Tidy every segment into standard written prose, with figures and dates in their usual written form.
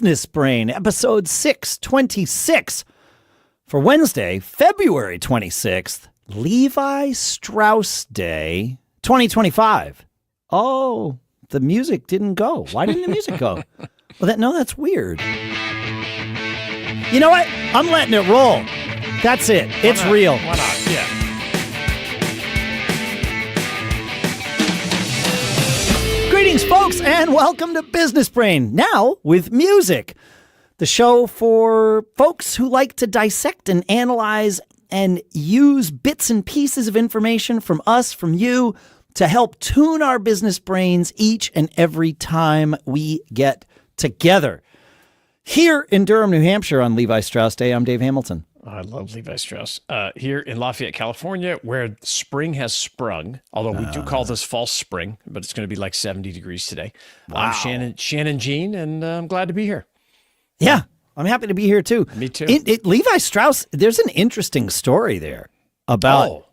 Business Brain, episode 626 for Wednesday, February 26th, Levi Strauss Day 2025. Oh, the music didn't go. Why didn't the music go? Well, that's weird. You know what? I'm letting it roll. That's it. It's real. Why not? Yeah. Greetings, folks, and welcome to Business Brain, now with music. The show for folks who like to dissect and analyze and use bits and pieces of information from us, from you, to help tune our business brains each and every time we get together. Here in Durham, New Hampshire on Levi Strauss Day, I'm Dave Hamilton. I love Levi Strauss. Here in Lafayette, California, where spring has sprung, although we do call this false spring, but it's going to be like 70 degrees today. Wow. I'm Shannon Jean, and I'm glad to be here. Yeah, I'm happy to be here too. Me too. Levi Strauss, there's an interesting story there about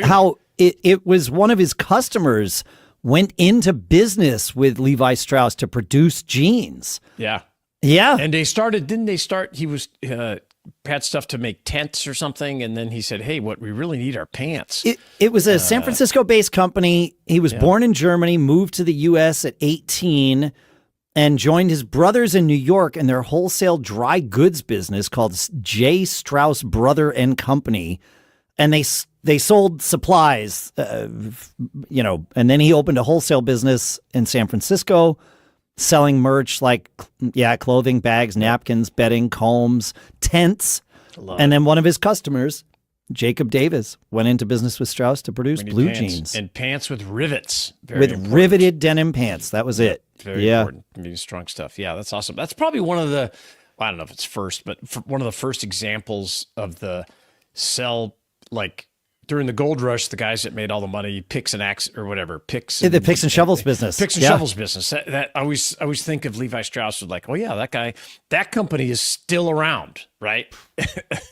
how it was one of his customers went into business with Levi Strauss to produce jeans. Yeah. Yeah. And he was had stuff to make tents or something, and then he said, hey, what we really need are pants. It was a San Francisco-based company. He was born in Germany, moved to the U.S. at 18, and joined his brothers in New York in their wholesale dry goods business called J. Strauss Brother and Company. And they sold supplies, and then he opened a wholesale business in San Francisco, selling merch like, clothing, bags, napkins, bedding, combs, tents. And then one of his customers, Jacob Davis, went into business with Strauss to produce blue jeans. And pants with rivets. Riveted denim pants. That was it. Very important. I mean, strong stuff. Yeah, that's awesome. That's probably one of the, I don't know if it's first, but one of the first examples of the during the gold rush, the guys that made all the money, picks and axe or whatever, the picks and shovels business. Picks and shovels business. That I always think of Levi Strauss as like, oh yeah, that company is still around, right?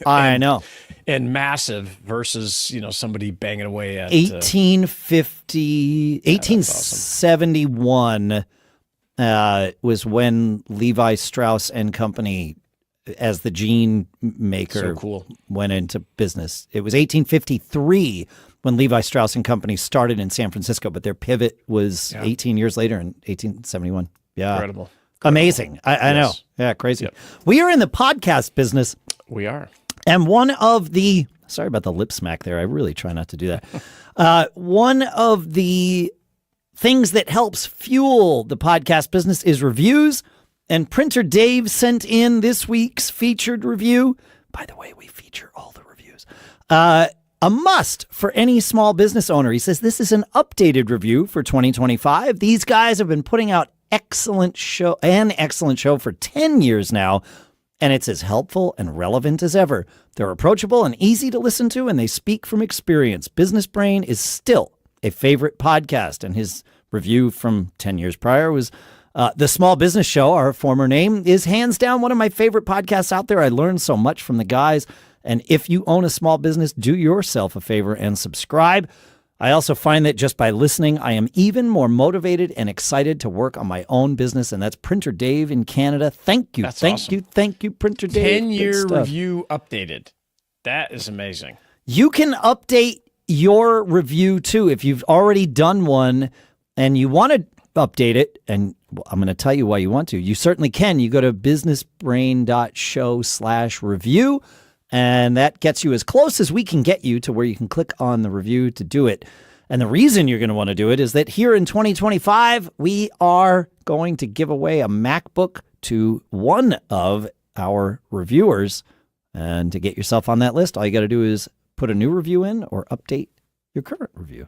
I know. And massive versus, somebody banging away at 1871 was when Levi Strauss and Company, as the jean maker, went into business. It was 1853 when Levi Strauss and Company started in San Francisco, but their pivot was 18 years later in 1871. Yeah. Incredible. Amazing. I know. Yeah, crazy. Yep. We are in the podcast business. We are. And one of the, sorry about the lip smack there. I really try not to do that. One of the things that helps fuel the podcast business is reviews. And Printer Dave sent in this week's featured review. By the way, we feature all the reviews. A must for any small business owner. He says this is an updated review for 2025. These guys have been putting out an excellent show for 10 years now, and it's as helpful and relevant as ever. They're approachable and easy to listen to, and they speak from experience. Business Brain is still a favorite podcast, and his review from 10 years prior was The Small Business Show, our former name, is hands down one of my favorite podcasts out there. I learned so much from the guys. And if you own a small business, do yourself a favor and subscribe. I also find that just by listening, I am even more motivated and excited to work on my own business. And that's Printer Dave in Canada. Thank you. That's thank awesome. you. Thank you, Printer Dave. 10-year review updated. That is amazing. You can update your review too. If you've already done one and you want to update it, and I'm going to tell you why you want to. You certainly can. You go to businessbrain.show/review, and that gets you as close as we can get you to where you can click on the review to do it. And the reason you're going to want to do it is that here in 2025, we are going to give away a MacBook to one of our reviewers. And to get yourself on that list, all you got to do is put a new review in or update your current review.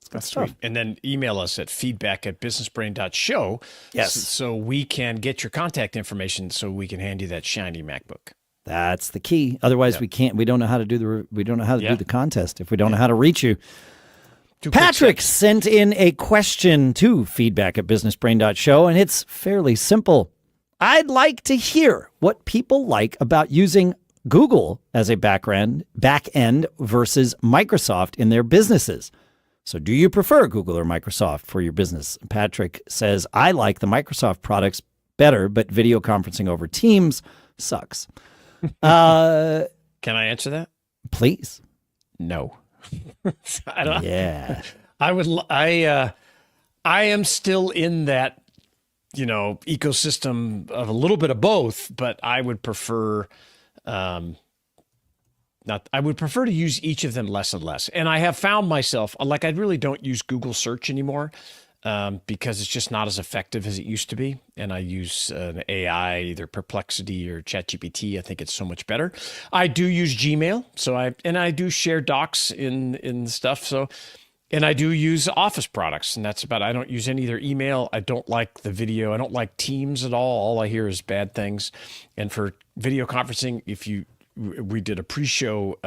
That's sweet. And then email us at feedback@businessbrain.show. Yes. So we can get your contact information so we can hand you that shiny MacBook. That's the key. Otherwise, we don't know how to do the contest if we don't know how to reach you. Patrick sent in a question to feedback@businessbrain.show, and it's fairly simple. I'd like to hear what people like about using Google as a back end versus Microsoft in their businesses. So do you prefer Google or Microsoft for your business? Patrick says, I like the Microsoft products better, but video conferencing over Teams sucks. Can I answer that? Please. No. I don't. Yeah. I am still in that, ecosystem of a little bit of both, but I would prefer, I would prefer to use each of them less and less. And I have found myself, like, I really don't use Google search anymore, because it's just not as effective as it used to be. And I use an AI, either Perplexity or ChatGPT. I think it's so much better. I do use Gmail. I do share docs in stuff. And I do use Office products, and that's about it. I don't use any other email. I don't like the video. I don't like Teams at all. All I hear is bad things. And for video conferencing, we did a pre-show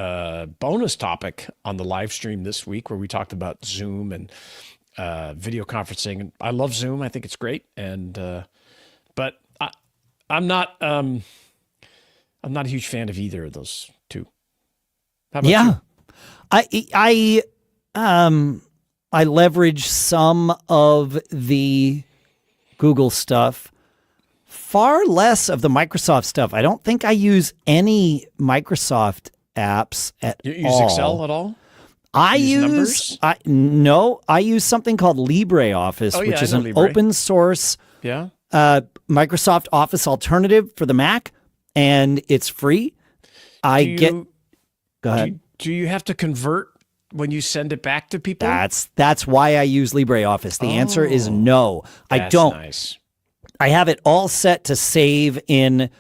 bonus topic on the live stream this week where we talked about Zoom and video conferencing. I love Zoom. I think it's great. And but I'm not a huge fan of either of those two. How about you? I leverage some of the Google stuff, far less of the Microsoft stuff. I don't think I use any Microsoft apps at all. You use Excel at all? I use something called LibreOffice, which is an open source Microsoft Office alternative for the Mac, and it's free. Go ahead. Do you have to convert when you send it back to people? That's why I use LibreOffice. The answer is no. I don't. Nice. I have it all set to save in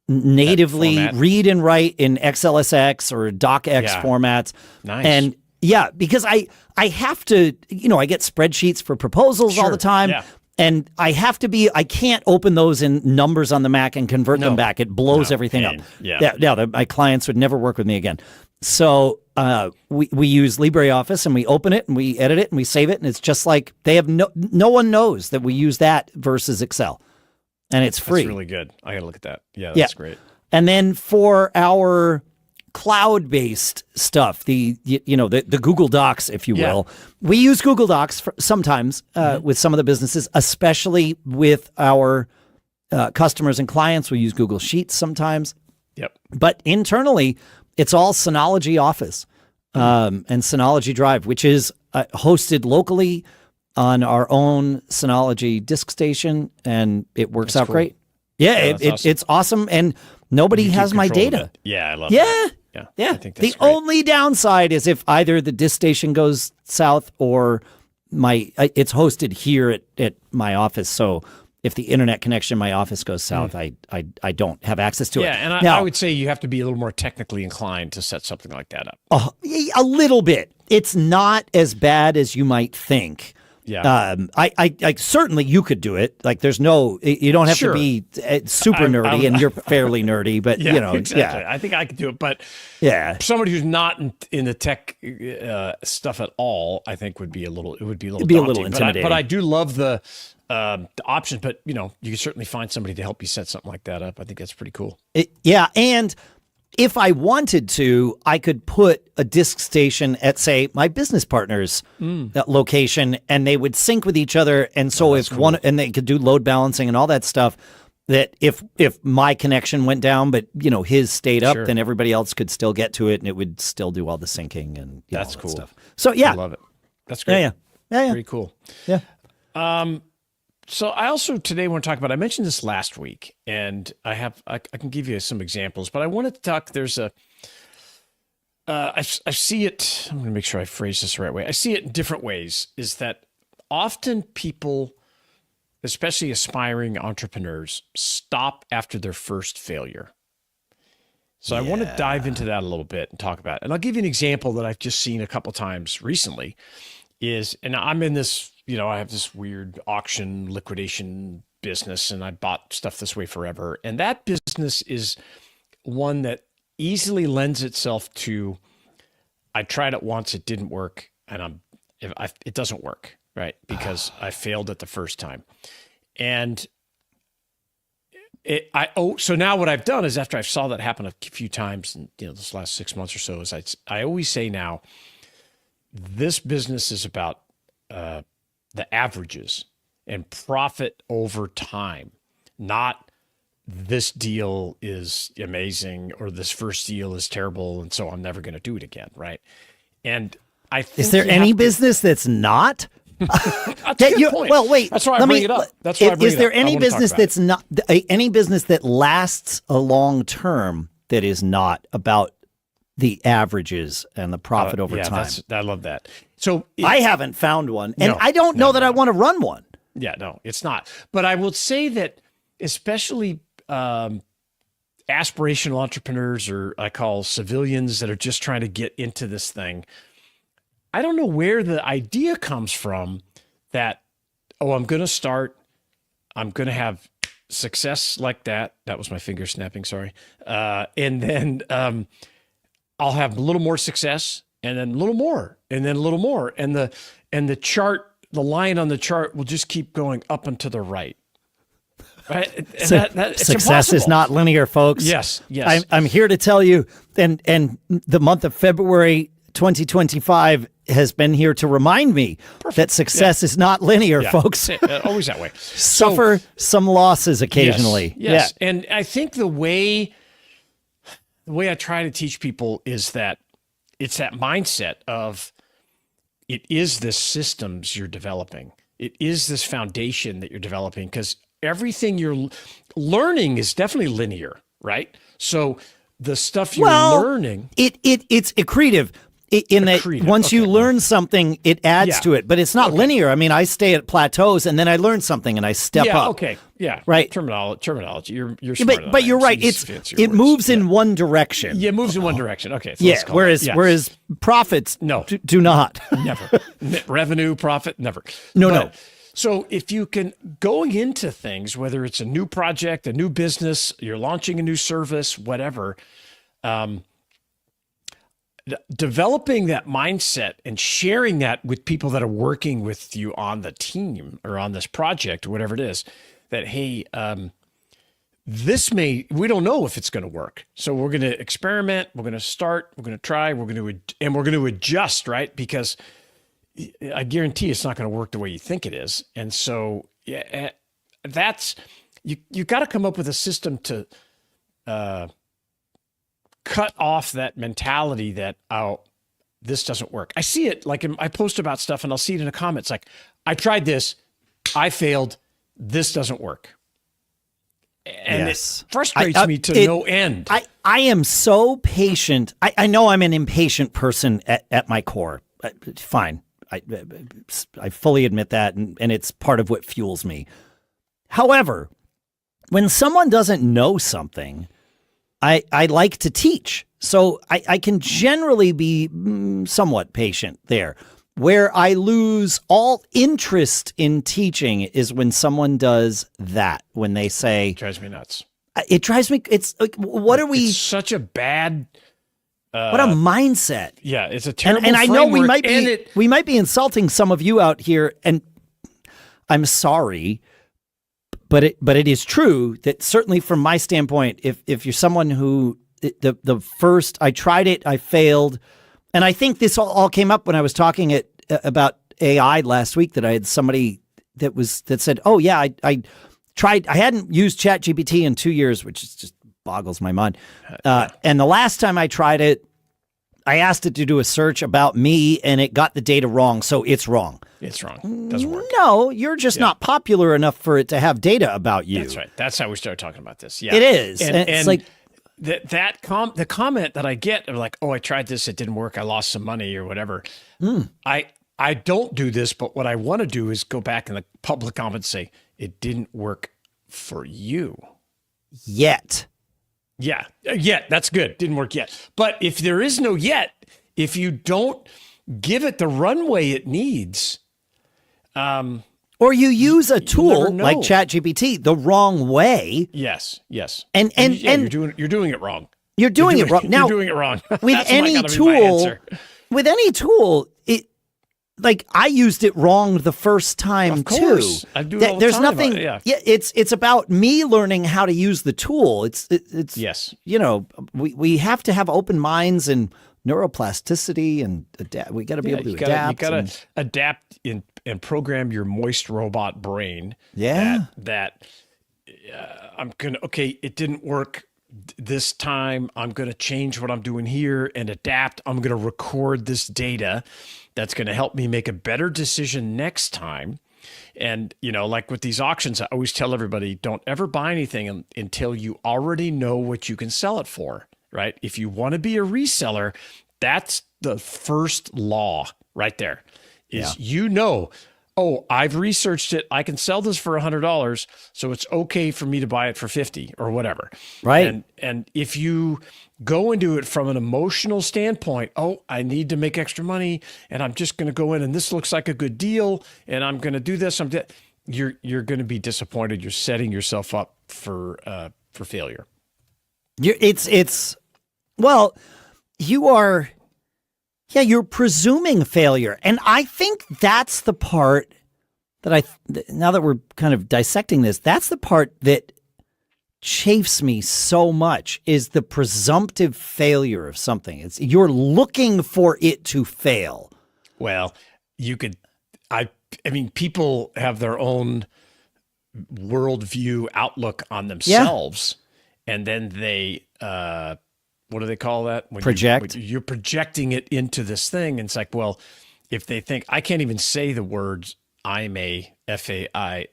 natively read and write in XLSX or DocX formats. Nice. And because I have to, I get spreadsheets for proposals all the time. Yeah. And I can't open those in numbers on the Mac and convert them back. It blows everything up. Yeah. My clients would never work with me again. So we use LibreOffice, and we open it and we edit it and we save it, and it's just like they have no one knows that we use that versus Excel, and it's free. That's really good. I gotta look at that. Yeah, that's great. And then for our cloud-based stuff, the Google Docs, if you will, we use Google Docs sometimes with some of the businesses, especially with our customers and clients. We use Google Sheets sometimes. Yep. But internally, it's all Synology Office and Synology Drive, which is hosted locally on our own Synology disk station, and it works out great. Yeah, it's awesome, and nobody has my data. Yeah, I love that. Yeah. I think that's the only downside is if either the disk station goes south or it's hosted here at my office, so if the internet connection in my office goes south, I don't have access to it. Yeah, and I would say you have to be a little more technically inclined to set something like that up. A little bit. It's not as bad as you might think. Yeah. I certainly you could do it. Like you don't have to be super nerdy, and you're fairly nerdy, but exactly. I think I could do it, but somebody who's not in the tech stuff at all, I think would be a little daunting. Intimidating. But I do love the options, but you can certainly find somebody to help you set something like that up. I think that's pretty cool. And if I wanted to, I could put a disk station at, say, my business partner's location, and they would sync with each other. And so and they could do load balancing and all that stuff. That if my connection went down, but his stayed up, then everybody else could still get to it, and it would still do all the syncing and that's all that cool stuff. So I love it. That's great. Yeah. Pretty cool. Yeah. So I also today want to talk about, I mentioned this last week, and I can give you some examples, but I wanted to talk, I see it, I'm going to make sure I phrase this the right way. I see it in different ways, is that often people, especially aspiring entrepreneurs, stop after their first failure. So I want to dive into that a little bit and talk about it. And I'll give you an example that I've just seen a couple times recently and I'm in this, I have this weird auction liquidation business, and I bought stuff this way forever. And that business is one that easily lends itself to, I tried it once, it didn't work, and it doesn't work, right? Because I failed it the first time. And so now what I've done is, after I saw that happen a few times in this last 6 months or so, is I always say now, this business is about the averages and profit over time, not this deal is amazing or this first deal is terrible and so I'm never going to do it again, right? And I think is there any business that's not? That's a good point. Well, wait. That's why I bring it up. That's why I bring it up. Is there any business that's not any business that lasts a long term that is not about the averages and the profit over time? I love that. So I haven't found one, and I don't know that I want to run one. Yeah, no, it's not. But I will say that especially aspirational entrepreneurs, or I call civilians that are just trying to get into this thing, I don't know where the idea comes from that, oh, I'm going to have success like that. That was my finger snapping, sorry. And then I'll have a little more success, and then a little more, and then a little more. And the chart, the line on the chart will just keep going up and to the right. Right? It's success impossible. is not linear, folks. Yes. I'm here to tell you, and the month of February 2025 has been here to remind me that success is not linear, folks. Always that way. Suffer some losses occasionally. Yes. Yeah. And I think the way I try to teach people is that it's that mindset of it is this systems you're developing. It is this foundation that you're developing, because everything you're learning is definitely linear, right? So the stuff you're learning, it's accretive. In that once you learn something, it adds to it, but it's not linear. I mean, I stay at plateaus and then I learn something and I step up. Okay. Yeah. Right. Terminology. You're smart but you're right. It moves in one direction. Yeah, it moves in one direction. Okay. So whereas profits do not. Never. Revenue, profit, never. No. So if you can going into things, whether it's a new project, a new business, you're launching a new service, whatever, developing that mindset and sharing that with people that are working with you on the team or on this project or whatever it is, that, hey, we don't know if it's going to work. So we're going to experiment. We're going to start. We're going to try. We're going to adjust, right? Because I guarantee it's not going to work the way you think it is. And so that's, you got to come up with a system to, cut off that mentality that, oh, this doesn't work. I see it, like I post about stuff and I'll see it in the comments, like, I tried this, I failed, this doesn't work. And it frustrates me to no end. I am so patient. I know I'm an impatient person at my core. Fine. I fully admit that, and it's part of what fuels me. However, when someone doesn't know something, I like to teach. So I can generally be somewhat patient there. Where I lose all interest in teaching is when someone does that, when they say... It drives me nuts. It drives me... It's like, what are we... It's such a bad... what a mindset. Yeah, it's a terrible and I know we framework, might be insulting some of you out here, and I'm sorry... But it is true that certainly from my standpoint, if you're someone who the first I tried it, I failed, and I think this all came up when I was talking about AI last week, that I had somebody that said, oh yeah, I tried, I hadn't used ChatGPT in 2 years, which just boggles my mind, and the last time I tried it, I asked it to do a search about me, and it got the data wrong, so it's wrong. It's wrong. Doesn't work. No, you're just not popular enough for it to have data about you. That's right. That's how we started talking about this. Yeah, it is. And it's like the comment that I get of like, oh, I tried this, it didn't work, I lost some money or whatever. I don't do this, but what I want to do is go back in the public comment and say, it didn't work for you. Yet. Yeah. That's good. Didn't work yet. But if there is no yet, if you don't give it the runway it needs, or you use a tool like ChatGPT the wrong way. Yes. And you're doing it wrong. You're doing it wrong. Now, you're doing it wrong. with any tool, it, like, I used it wrong the first time of course. too. I do it all the There's time nothing. It's about me learning how to use the tool. It's yes. You know, we have to have open minds and neuroplasticity and adapt. We got to be able to adapt. You got to adapt and program your moist robot brain. Yeah. That okay, it didn't work this time. I'm going to change what I'm doing here and adapt. I'm going to record this data that's going to help me make a better decision next time. And, like with these auctions, I always tell everybody, don't ever buy anything until you already know what you can sell it for, right? If you want to be a reseller, that's the first law right there is, oh, I've researched it. I can sell this for $100. So it's okay for me to buy it for 50 or whatever. Right. And if you go into it from an emotional standpoint, oh, I need to make extra money and I'm just going to go in and this looks like a good deal and I'm going to do this. You're going to be disappointed. You're setting yourself up for failure. You're presuming failure. And I think that's the part that now that we're kind of dissecting this, that's the part that chafes me so much, is the presumptive failure of something. You're looking for it to fail. Well, I mean, people have their own worldview outlook on themselves, and then they, what do they call that? When project. You're projecting it into this thing. And it's like, well, if they think, I can't even say the words, I'm a failure. I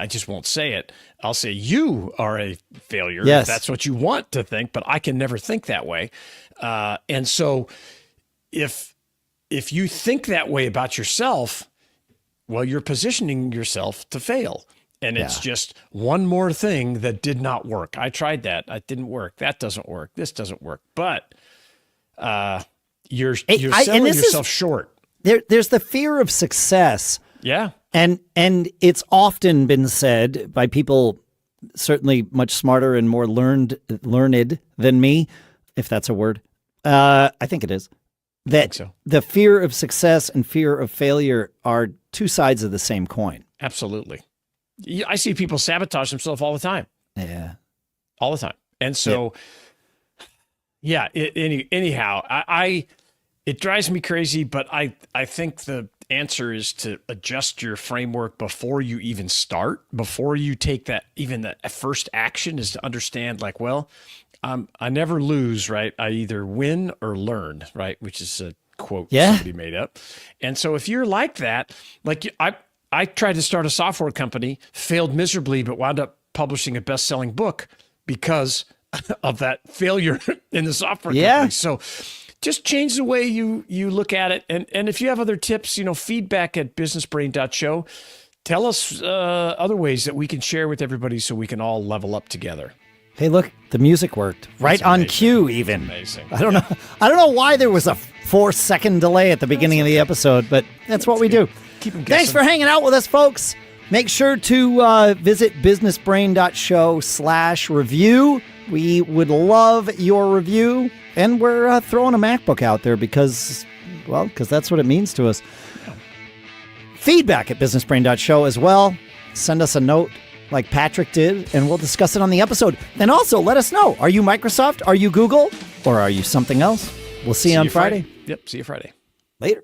just won't say it. I'll say you are a failure. Yes. If that's what you want to think, but I can never think that way. And so if you think that way about yourself, well, you're positioning yourself to fail. And it's just one more thing that did not work. I tried that. That didn't work. That doesn't work. This doesn't work. But you're selling yourself short. There's the fear of success. Yeah. And it's often been said by people certainly much smarter and more learned than me, if that's a word. I think it is. That the fear of success and fear of failure are two sides of the same coin. Absolutely. I see people sabotage themselves all the time. Yeah. All the time. And so, anyhow, it drives me crazy, but I think the answer is to adjust your framework before you even start, before you take that, even the first action is to understand like, well, I never lose, right? I either win or learn, right? Which is a quote somebody made up. And so if you're like that, like I tried to start a software company, failed miserably, but wound up publishing a best-selling book because of that failure in the software company. So just change the way you look at it. And if you have other tips, feedback at businessbrain.show. Tell us other ways that we can share with everybody so we can all level up together. Hey, look, the music worked right on cue even. Amazing. I don't know why there was a 4-second delay at the beginning of the episode, but that's what we do. Keep them guessing. Thanks for hanging out with us, folks. Make sure to visit businessbrain.show/review. We would love your review. And we're throwing a MacBook out there because that's what it means to us. Feedback at businessbrain.show as well. Send us a note like Patrick did, and we'll discuss it on the episode. And also, let us know. Are you Microsoft? Are you Google? Or are you something else? We'll see you on Friday. Yep, see you Friday. Later.